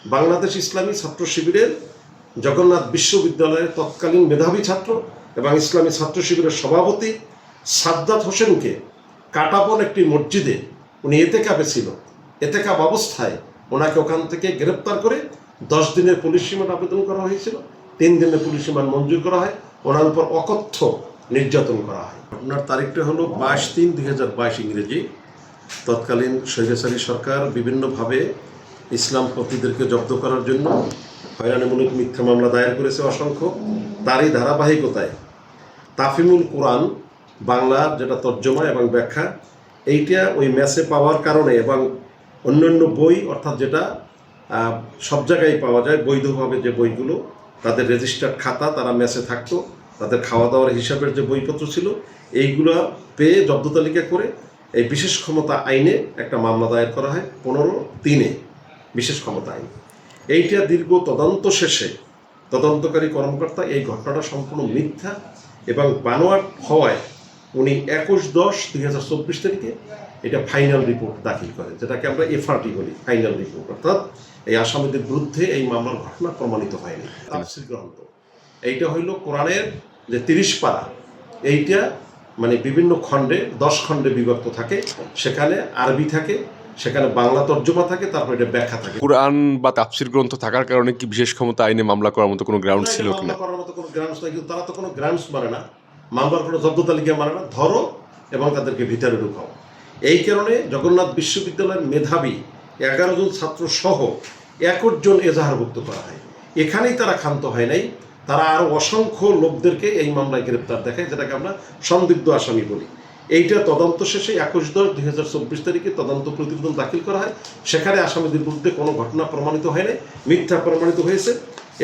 বাংলাদেশ ইসলামী ছাত্র শিবিরের জগন্নাথ বিশ্ববিদ্যালয়ের তৎকালীন মেধাবী ছাত্র এবং ইসলামী ছাত্র শিবিরের সভাপতি সাদ্দাত হোসেনকে কাটাবন একটি মসজিদে উনি এতেকাবে ছিল, এতেকাব অবস্থায় ওনাকে ওখান থেকে গ্রেপ্তার করে 10 দিনের পুলিশ রিমান্ড আবেদন করা হয়েছিল। 3 দিনের পুলিশ রিমান্ড মঞ্জুর করা হয়, ওনার উপর অকথ্য নির্যাতন করা হয়। ওনার তারিখটা হলো 22/3/2022 ইংরেজি। তৎকালীন স্বৈরাচারী সরকার বিভিন্নভাবে ইসলাম পন্থীদেরকে জব্দ করার জন্য হয়রানিমূলক মিথ্যা মামলা দায়ের করেছে অসংখ্য। তারই ধারাবাহিকতায় তাফিমুল কোরআন বাংলা যেটা তর্জমা এবং ব্যাখ্যা, এইটা ওই ম্যাচে পাওয়ার কারণে এবং অন্যান্য বই অর্থাৎ যেটা সব জায়গায় পাওয়া যায় বৈধভাবে, যে বইগুলো তাদের রেজিস্টার্ড খাতা, তারা ম্যাচে থাকতো, তাদের খাওয়া দাওয়ার হিসাবের যে বইপত্র ছিল, এইগুলো পেয়ে জব্দ তালিকা করে এই বিশেষ ক্ষমতা আইনে একটা মামলা দায়ের করা হয় 15/3 বিশেষ ক্ষমতা আইন। এইটা দীর্ঘ তদন্ত শেষে তদন্তকারী কর্মকর্তা এই ঘটনাটা সম্পূর্ণ মিথ্যা এবং বানোয়াট হওয়ায় উনি 21/10/2024 তারিখে এটা ফাইনাল রিপোর্ট দাখিল করে, যেটাকে আমরা এফআরটি বলি, ফাইনাল রিপোর্ট। অর্থাৎ এই আসামিদের বিরুদ্ধে এই মামলার ঘটনা প্রমাণিত হয়নি। তাফসীর গ্রন্থ এইটা হইল কোরআনের যে 30 পারা, এইটা মানে বিভিন্ন খণ্ডে 10 খণ্ডে বিভক্ত থাকে, সেখানে আরবি থাকে, সেখানে বাংলা তর্জমা থাকে, তারপর এটা ব্যাখ্যা থাকে। কোরআন বা তাফসীর গ্রন্থ থাকার কারণে কি বিশেষ ক্ষমতা আইনে মামলা করার মতো কোনো গ্রাউন্ড ছিল কিনা? মামলা করার মতো কোনো গ্রাউন্ডস নাই, কিন্তু তারা তো কোনো গ্রাউন্ডস মানে না, মামলার কোনো জব্দ তালিকা মানে না, ধরো এবং তাদেরকে ভিতরে ঢুকাও। এই কারণে জগন্নাথ বিশ্ববিদ্যালয়ের মেধাবী 11 জন ছাত্র সহ 21 জন এজাহারভুক্ত করা হয়। এখানেই তারা ক্ষান্ত হয় নাই, তারা আরও অসংখ্য লোকদেরকে এই মামলায় গ্রেপ্তার দেখায়, যেটাকে আমরা সন্দিগ্ধ আসামি বলি। এইটা তদন্ত শেষে 21/10/2024 তারিখে তদন্ত প্রতিবেদন দাখিল করা হয়। সেখানে আসামিদের বিরুদ্ধে কোনো ঘটনা প্রমাণিত হয় নাই, মিথ্যা প্রমাণিত হয়েছে।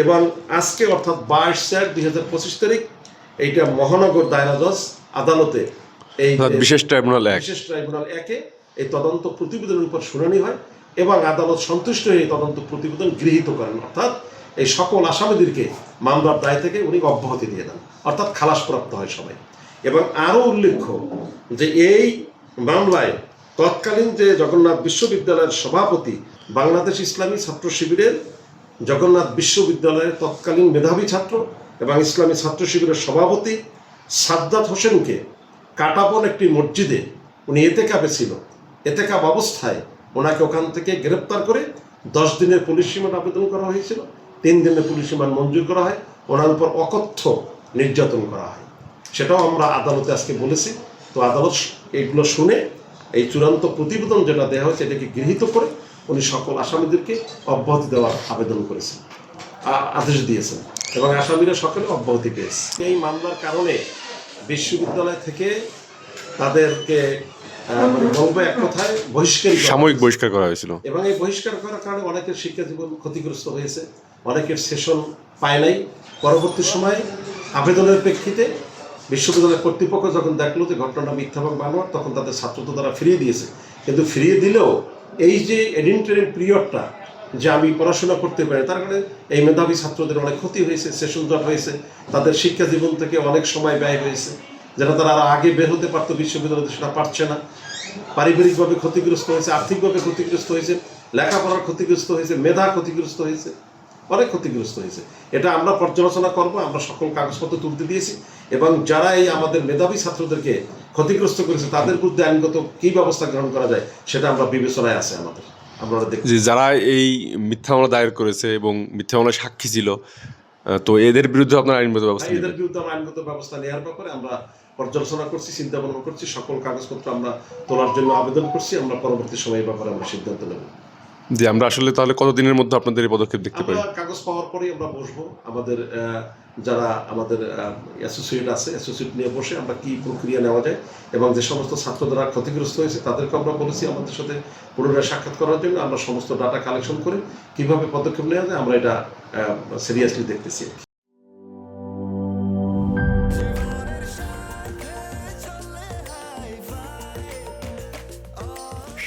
এবং আজকে অর্থাৎ 22/4/2025 তারিখ এইটা মহানগর দায়রা জজ আদালতে এই বিশেষ ট্রাইব্যুনাল 1-এ এই তদন্ত প্রতিবেদনের উপর শুনানি হয় এবং আদালত সন্তুষ্ট হয়ে এই তদন্ত প্রতিবেদন গৃহীত করেন, অর্থাৎ এই সকল আসামিদেরকে মামলার দায় থেকে উনি অব্যাহতি দিয়ে দেন, অর্থাৎ খালাসপ্রাপ্ত হয় সবাই। এবং আরও উল্লেখ্য যে এই মামলায় তৎকালীন যে জগন্নাথ বিশ্ববিদ্যালয়ের সভাপতি বাংলাদেশ ইসলামী ছাত্র শিবিরের জগন্নাথ বিশ্ববিদ্যালয়ের তৎকালীন মেধাবী ছাত্র এবং ইসলামী ছাত্র শিবিরের সভাপতি সাদ্দাত হোসেনকে কাটাবন একটি মসজিদে উনি এতেকাবে ছিল, এতেকাব অবস্থায় ওনাকে ওখান থেকে গ্রেপ্তার করে 10 দিনের পুলিশ রিমান্ড আবেদন করা হয়েছিল। 3 দিনের পুলিশ রিমান্ড মঞ্জুর করা হয়, ওনার উপর অকথ্য নির্যাতন করা হয়। সেটাও আমরা আদালতে আজকে বলেছি। তো আদালত এইগুলো শুনে এই চূড়ান্ত প্রতিবেদন যেটা দেওয়া হয়েছে এটাকে গৃহীত করে উনি সকল আসামিদেরকে অব্যাহতি দেওয়ার আবেদন করেছেন, আদেশ দিয়েছেন এবং আসামিরা সকলে অব্যাহতি পেয়েছে। এই মামলার কারণে বিশ্ববিদ্যালয় থেকে তাদেরকে বলবো এক কথায় সাময়িক বহিষ্কার করা হয়েছিল এবং এই বহিষ্কার করার কারণে অনেকের শিক্ষা জীবন ক্ষতিগ্রস্ত হয়েছে, অনেকের সেশন পায় নাই। পরবর্তী সময়ে আবেদনের প্রেক্ষিতে বিশ্ববিদ্যালয় কর্তৃপক্ষ যখন দেখলো যে ঘটনাটা মিথ্যা এবং বানোয়াট, তখন তাদের ছাত্রত্ব তারা ফিরিয়ে দিয়েছে। কিন্তু ফিরিয়ে দিলেও এই যে এডিন্টারিম পিরিয়ডটা যে আমি পড়াশোনা করতে পারি, তার কারণে এই মেধাবী ছাত্রদের অনেক ক্ষতি হয়েছে, সেশন জট হয়েছে, তাদের শিক্ষা জীবন থেকে অনেক সময় ব্যয় হয়েছে, যেটা তারা আরও আগে বের হতে পারতো বিশ্ববিদ্যালয়তে, সেটা পারছে না। পারিবারিকভাবে ক্ষতিগ্রস্ত হয়েছে, আর্থিকভাবে ক্ষতিগ্রস্ত হয়েছে, লেখাপড়ার ক্ষতিগ্রস্ত হয়েছে, মেধা ক্ষতিগ্রস্ত হয়েছে, অনেক ক্ষতিগ্রস্ত হয়েছে। এটা আমরা পর্যালোচনা করব, আমরা সকল কাগজপত্র তুলতে দিয়েছি এবং যারা এই আমাদের মেধাবী ছাত্রদেরকে ক্ষতিগ্রস্ত করেছে তাদের বিরুদ্ধে আইনগত কী ব্যবস্থা গ্রহণ করা যায় সেটা আমরা বিবেচনায় আছে আমাদের। আমরা দেখছি যারা এই মিথ্যা মামলা দায়ের করেছে এবং মিথ্যা মামলায় সাক্ষী ছিল, তো এদের বিরুদ্ধে আপনার আইনগত ব্যবস্থা এদের বিরুদ্ধে আমরা আইনগত ব্যবস্থা নেওয়ার ব্যাপারে আমরা পর্যালোচনা করছি, চিন্তা ভাবনা করছি, সকল কাগজপত্র আমরা তোলার জন্য আবেদন করছি। আমরা পরবর্তী সময়ের ব্যাপারে আমরা সিদ্ধান্ত নেব। জি, আমরা আসলে তাহলে কতদিনের মধ্যে আপনাদের এই পদক্ষেপ দেখতে পারি? কাগজ পাওয়ার পরেই আমরা বসবো, আমাদের যারা আমাদের অ্যাসোসিয়েট আছে, অ্যাসোসিয়েট নিয়ে বসে আমরা কি প্রক্রিয়া নেওয়া যায় এবং যে সমস্ত ছাত্ররা ক্ষতিগ্রস্ত হয়েছে তাদেরকে আমরা বলেছি আমাদের সাথে পুনরায় সাক্ষাৎ করার জন্য। আমরা সমস্ত ডাটা কালেকশন করে কিভাবে পদক্ষেপ নেওয়া যায় আমরা এটা সিরিয়াসলি দেখতেছি।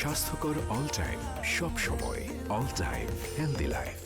স্বাস্থ্যকর অল টাইম, সব সময় অল টাইম হেলদি লাইফ।